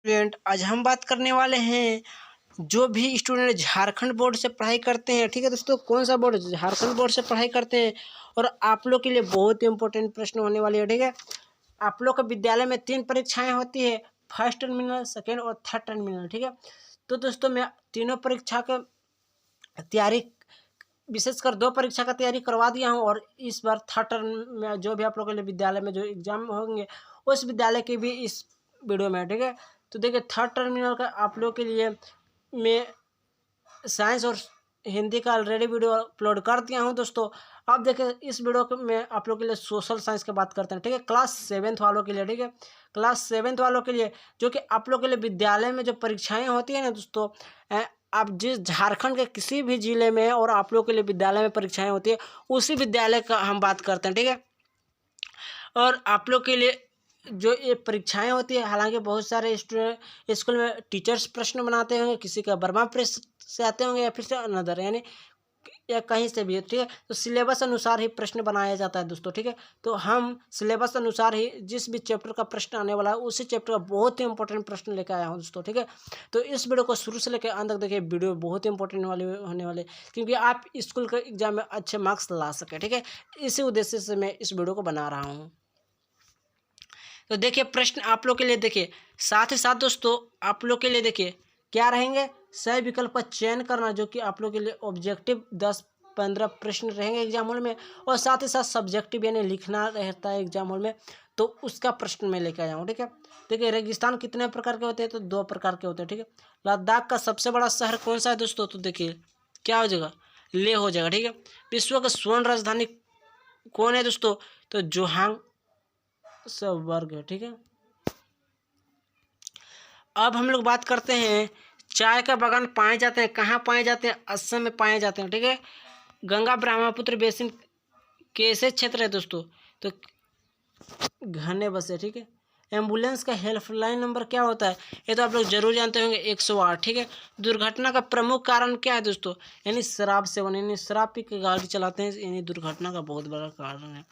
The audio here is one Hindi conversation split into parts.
स्टूडेंट, आज हम बात करने वाले हैं जो भी स्टूडेंट झारखंड बोर्ड से पढ़ाई करते हैं। ठीक है दोस्तों, कौन सा बोर्ड? झारखंड बोर्ड से पढ़ाई करते हैं। और आप लोग के लिए बहुत ही इंपॉर्टेंट प्रश्न होने वाले हैं। ठीक है, आप लोग का विद्यालय में 3 परीक्षाएं होती है, फर्स्ट टर्मिनल, सेकेंड और थर्ड टर्मिनल। ठीक है, तो दोस्तों मैं तीनों परीक्षा का तैयारी, विशेषकर 2 परीक्षा का तैयारी करवा दिया हूँ। और इस बार थर्ड टर्म में जो भी आप लोगों के लिए विद्यालय में जो एग्जाम होंगे उस विद्यालय के भी इस वीडियो में। ठीक है, तो देखिए थर्ड टर्मिनल का आप लोग के लिए मैं साइंस और हिंदी का ऑलरेडी वीडियो अपलोड कर दिया हूं दोस्तों। अब देखिए इस वीडियो को मैं आप लोग के लिए सोशल साइंस की बात करते हैं। ठीक है, क्लास 7th वालों के लिए। ठीक है, क्लास 7th वालों के लिए जो कि आप लोग के लिए विद्यालय में जो परीक्षाएं होती है ना दोस्तों, आप जिस झारखंड के किसी भी जिले में और आप लोग के लिए विद्यालय में परीक्षाएं होती है उसी विद्यालय का हम बात करते हैं। ठीक है, और आप लोग के लिए जो ये परीक्षाएं होती है, हालांकि बहुत सारे स्टूडेंट स्कूल में टीचर्स प्रश्न बनाते होंगे, किसी का वर्मा प्रेस से आते होंगे या फिर से अनदर, यानी या कहीं से भी। ठीक है, तो सिलेबस अनुसार ही प्रश्न बनाया जाता है दोस्तों। ठीक है, तो हम सिलेबस अनुसार ही जिस भी चैप्टर का प्रश्न आने वाला है उसी चैप्टर का बहुत ही इंपॉर्टेंट प्रश्न लेकर आया हूँ दोस्तों। ठीक है, तो इस वीडियो को शुरू से लेकर अंत तक देखिए, वीडियो बहुत ही इंपॉर्टेंट होने वाले, क्योंकि आप स्कूल के एग्जाम में अच्छे मार्क्स ला सकें। ठीक है, इसी उद्देश्य से मैं इस वीडियो को बना रहा हूँ। तो देखिए प्रश्न आप लोग के लिए, देखिए साथ ही साथ दोस्तों आप लोग के लिए देखिए क्या रहेंगे, सही विकल्प का चयन करना, जो कि आप लोग के लिए ऑब्जेक्टिव 10-15 प्रश्न रहेंगे एग्जाम हॉल में। और साथ ही साथ सब्जेक्टिव यानी लिखना रहता है एग्जाम हॉल में, तो उसका प्रश्न मैं लेकर आया हूँ। ठीक है, देखिए रेगिस्तान कितने प्रकार के होते हैं? तो 2 प्रकार के होते हैं। ठीक है, लद्दाख का सबसे बड़ा शहर कौन सा है दोस्तों? तो देखिए क्या हो जाएगा, लेह हो जाएगा। ठीक है, विश्व का स्वर्ण राजधानी कौन है दोस्तों? तो जोहांग सब वर्ग है। ठीक है, अब हम लोग बात करते हैं चाय का बागान पाए जाते हैं कहाँ पाए जाते हैं? असम में पाए जाते हैं। ठीक है, गंगा ब्रह्मपुत्र बेसिन कैसे क्षेत्र है दोस्तों? तो घने बसे। ठीक है, एम्बुलेंस का हेल्पलाइन नंबर क्या होता है? ये तो आप लोग जरूर जानते होंगे, 108। ठीक है, दुर्घटना का प्रमुख कारण क्या है दोस्तों? यानी शराब सेवन, यानी शराब पी के गाड़ी चलाते हैं, यानी दुर्घटना का बहुत बड़ा कारण है।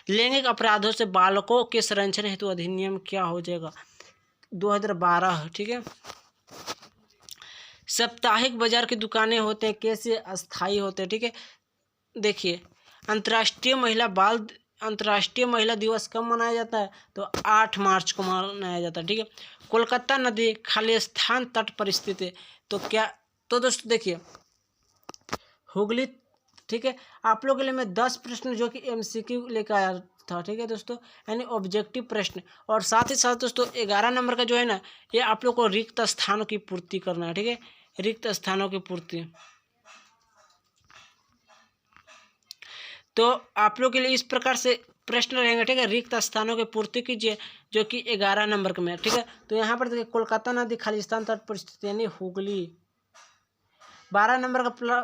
लैंगिक अपराधों से बालकों के संरक्षण हेतु अधिनियम क्या हो जाएगा? 2012। ठीक है, साप्ताहिक बाजार की दुकानें होते हैं कैसे? अस्थाई होते हैं। ठीक है, देखिए अंतर्राष्ट्रीय महिला दिवस कब मनाया जाता है? तो 8 मार्च को मनाया जाता है। ठीक है, कोलकाता नदी खालिस्तान तट पर स्थित है, तो क्या? तो दोस्तों देखिए हुगली। ठीक है, आप लोगों के लिए मैं 10 प्रश्न जो कि MCQ लेकर आया था। ठीक है दोस्तों, यानी ऑब्जेक्टिव प्रश्न। और साथ ही साथ दोस्तों 11 नंबर का जो है ना, ये आप लोग को रिक्त स्थानों की पूर्ति करना है। ठीक है, रिक्त स्थानों की पूर्ति। तो आप लोग के लिए इस प्रकार से प्रश्न रहेंगे। ठीक है, रिक्त स्थानों की पूर्ति कीजिए, जो कि 11 नंबर में। ठीक है, तो यहाँ पर देखिए कोलकाता नदी खालिस्तान तट पर स्थित यानी हुगली। 12 नंबर का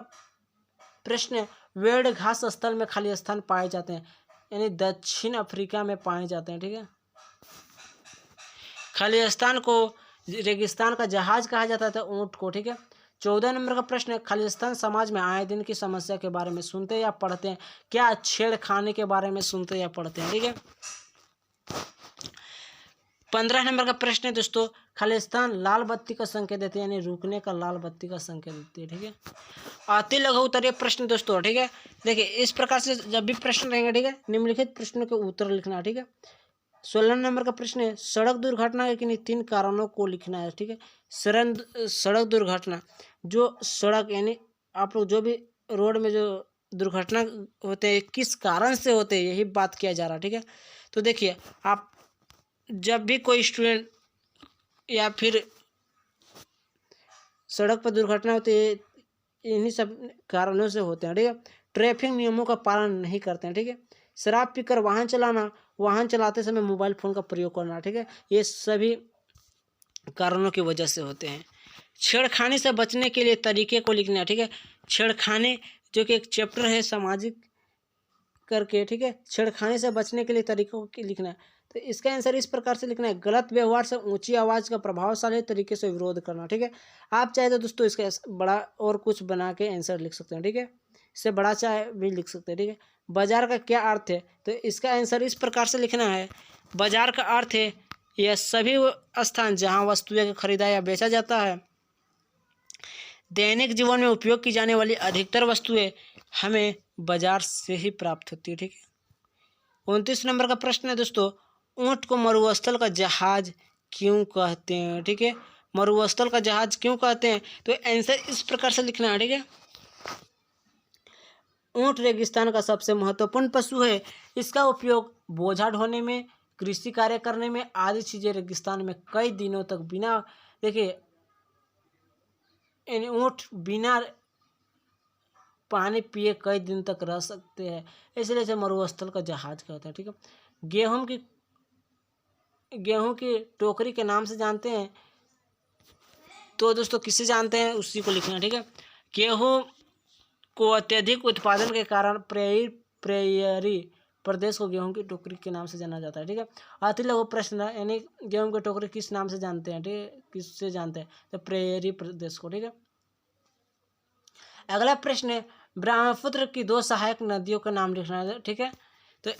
प्रश्न, वेड़ घास स्थल में खालिस्तान पाए जाते हैं, यानी दक्षिण अफ्रीका में पाए जाते हैं। ठीक है, खालिस्तान को रेगिस्तान का जहाज कहा जाता था, ऊंट को। ठीक है, 14 नंबर का प्रश्न है, खालिस्तान समाज में आए दिन की समस्या के बारे में सुनते या पढ़ते हैं? क्या छेड़खानी के बारे में सुनते या पढ़ते हैं? ठीक है, 15 नंबर का प्रश्न है दोस्तों, खालिस्तान लाल बत्ती का संकेत देते हैं, यानी रुकने का लाल बत्ती का संकेत देती है। ठीक है, अति लघु उत्तरीय प्रश्न दोस्तों। ठीक है, देखिए इस प्रकार से जब भी प्रश्न रहेंगे, ठीक है, निम्नलिखित प्रश्नों के उत्तर लिखना। ठीक है, 16 नंबर का प्रश्न है, सड़क दुर्घटना के किन्हीं 3 कारणों को लिखना है। ठीक है, सड़क दुर्घटना, जो सड़क यानी आप लोग जो भी रोड में जो दुर्घटना होते हैं किस कारण से होते हैं, यही बात किया जा रहा है। ठीक है, तो देखिए आप जब भी कोई स्टूडेंट या फिर सड़क पर दुर्घटना होती है, इन्हीं सब कारणों से होते हैं। ठीक है, ट्रैफिक नियमों का पालन नहीं करते हैं। ठीक है, शराब पीकर वाहन चलाना, वाहन चलाते समय मोबाइल फ़ोन का प्रयोग करना। ठीक है, ये सभी कारणों की वजह से होते हैं। छेड़खानी से बचने के लिए तरीके को लिखना है। ठीक है, छेड़खानी जो कि एक चैप्टर है सामाजिक करके। ठीक है, छेड़खानी से बचने के लिए तरीकों को लिखना है। तो इसका आंसर इस प्रकार से लिखना है, गलत व्यवहार से ऊंची आवाज़ का प्रभावशाली तरीके से विरोध करना। ठीक है, आप चाहे तो दोस्तों इसका बड़ा और कुछ बना के आंसर लिख सकते हैं। ठीक है, इससे बड़ा चाहे भी लिख सकते हैं। ठीक है, बाजार का क्या अर्थ है? तो इसका आंसर इस प्रकार से लिखना है, बाजार का अर्थ है यह सभी स्थान जहाँ वस्तुएं का खरीदा या बेचा जाता है। दैनिक जीवन में उपयोग की जाने वाली अधिकतर वस्तुएं हमें बाजार से ही प्राप्त होती है। ठीक है। 29 नंबर का प्रश्न है दोस्तों, ऊंट को मरुस्थल का जहाज क्यों कहते हैं? ठीक है, मरुस्थल का जहाज क्यों कहते हैं? तो आंसर इस प्रकार से लिखना है। ठीक है, ऊंट रेगिस्तान का सबसे महत्वपूर्ण पशु है। इसका उपयोग बोझा ढोने में, कृषि कार्य करने में आदि चीजें रेगिस्तान में कई दिनों तक बिना देखिए ऊंट बिना पानी पिए कई दिन तक रह सकते हैं, इसलिए इसे मरुस्थल का जहाज कहते हैं। ठीक है, गेहूं की टोकरी के नाम से जानते हैं, तो दोस्तों किससे जानते हैं उसी को लिखना है। ठीक है, गेहूं को अत्यधिक उत्पादन के कारण प्रेयरी प्रदेश को गेहूं की टोकरी के नाम से जाना जाता है। ठीक है, अति लघु प्रश्न है, यानी गेहूं की टोकरी किस नाम से जानते हैं? ठीक है, किससे जानते हैं? तो प्रेयरी प्रदेश को। ठीक है, अगला प्रश्न है, ब्रह्मपुत्र की 2 सहायक नदियों का नाम लिखना है। ठीक है, तो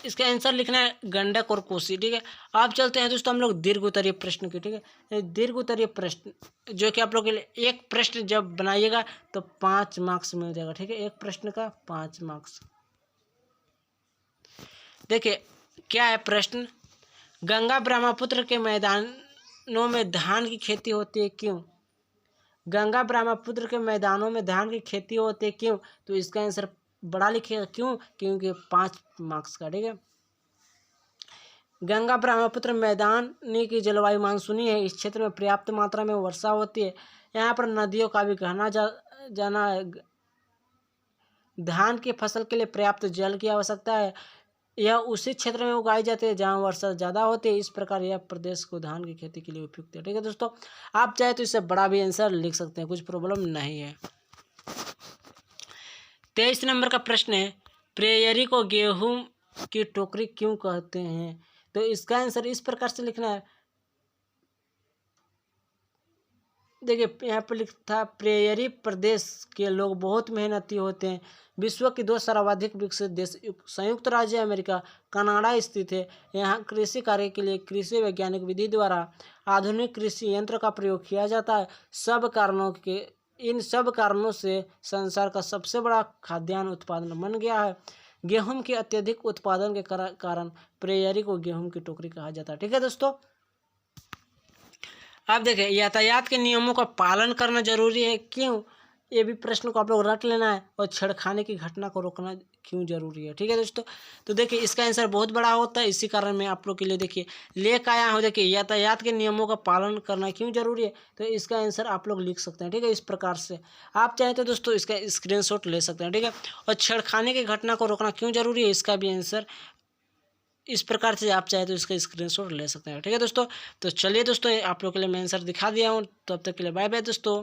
इसका आंसर लिखना है गंडक और कोसी। ठीक है, आप चलते हैं दोस्तों हम लोग दीर्घ उत्तरीय प्रश्न की। ठीक है, दीर्घ उत्तरीय प्रश्न जो कि आप लोग के लिए एक प्रश्न जब बनाइएगा तो 5 मार्क्स मिल जाएगा। ठीक है, एक प्रश्न का 5 मार्क्स। देखिए क्या है प्रश्न, गंगा ब्रह्मपुत्र के मैदानों में धान की खेती होती है क्यों? गंगा ब्रह्मपुत्र के मैदानों में धान की खेती होती है क्यों? तो इसका आंसर बड़ा लिखिएगा, क्यों? क्योंकि 5 मार्क्स का। ठीक है, गंगा ब्रह्मपुत्र मैदान की जलवायु मानसूनी है। इस क्षेत्र में पर्याप्त मात्रा में वर्षा होती है। यहाँ पर नदियों का भी कहना जाना है। धान की फसल के लिए पर्याप्त जल की आवश्यकता है। यह उसी क्षेत्र में उगाई जाती है जहाँ वर्षा ज़्यादा होती है। इस प्रकार यह प्रदेश को धान की खेती के लिए उपयुक्त है। ठीक है दोस्तों, आप चाहे तो इससे बड़ा भी आंसर लिख सकते हैं, कुछ प्रॉब्लम नहीं है। 23 नंबर का प्रश्न है, प्रेयरी को गेहूं की टोकरी क्यों कहते हैं? तो इसका आंसर इस प्रकार से लिखना है। देखिए यहाँ पर लिखा, प्रेयरी प्रदेश के लोग बहुत मेहनती होते हैं। विश्व के 2 सर्वाधिक विकसित देश संयुक्त राज्य अमेरिका, कनाडा स्थित है। यहाँ कृषि कार्य के लिए कृषि वैज्ञानिक विधि द्वारा आधुनिक कृषि यंत्र का प्रयोग किया जाता है। इन सब कारणों से संसार का सबसे बड़ा खाद्यान्न उत्पादन बन गया है। गेहूं के अत्यधिक उत्पादन के कारण प्रेयरी को गेहूं की टोकरी कहा जाता है। ठीक है दोस्तों, अब देखिए यातायात के नियमों का पालन करना जरूरी है क्यों? ये भी प्रश्न को आप लोग रट लेना है। और छेड़खानी की घटना को रोकना क्यों जरूरी है? ठीक है दोस्तों, तो देखिए इसका आंसर बहुत बड़ा होता है, इसी कारण मैं आप लोग के लिए देखिए लेकर आया हूँ। देखिए यातायात के नियमों का पालन करना क्यों जरूरी है, तो इसका आंसर आप लोग लिख सकते हैं। ठीक है, इस प्रकार से आप चाहें तो दोस्तों इसका स्क्रीनशॉट ले सकते हैं। ठीक है, और छेड़खानी की घटना को रोकना क्यों जरूरी है, इसका भी आंसर इस प्रकार से आप चाहे तो इसका स्क्रीनशॉट ले सकते हैं। ठीक है दोस्तों, तो चलिए दोस्तों आप लोग के लिए मैं आंसर दिखा दिया हूँ। तब तक के लिए बाय बाय दोस्तों।